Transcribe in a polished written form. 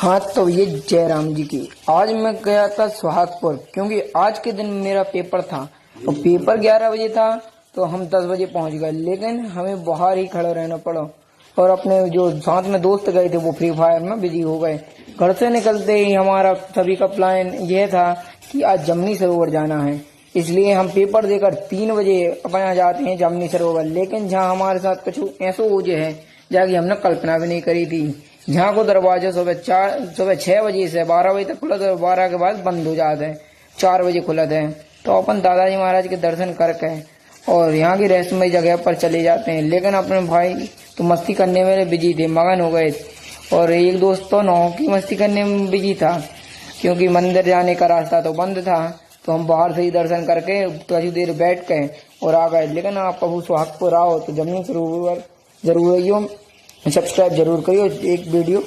हाँ तो ये जयराम जी की। आज मैं गया था सुहागपुर क्योंकि आज के दिन मेरा पेपर था और पेपर 11 बजे था तो हम 10 बजे पहुंच गए, लेकिन हमें बाहर ही खड़ा रहना पड़ा और अपने जो साथ में दोस्त गए थे वो फ्री फायर में बिजी हो गए। घर से निकलते ही हमारा सभी का प्लान यह था कि आज जमनी सरोवर जाना है, इसलिए हम पेपर देकर 3 बजे अपना जाते हैं जमनी सरोवर। लेकिन जहाँ हमारे साथ कुछ ऐसा हो है जाकि हमने कल्पना भी नहीं करी थी। जहाँ को दरवाजा सुबह 6 बजे से 12 बजे तक खुला था, 12 के बाद बंद हो जाते हैं, 4 बजे खुला था। तो अपन दादाजी महाराज के दर्शन करके और यहाँ की रहस्यमय जगह पर चले जाते हैं। लेकिन अपने भाई तो मस्ती करने में बिजी थे, मगन हो गए और एक दोस्त तो नाव की मस्ती करने में बिजी था क्योंकि मंदिर जाने का रास्ता तो बंद था। तो हम बाहर से ही दर्शन करके थोड़ी देर बैठ गए और आ गए। लेकिन आप प्रभु सुहागपुर आओ तो जमनी सरोवर जरूर आइयो, सब्सक्राइब जरूर करियो एक वीडियो।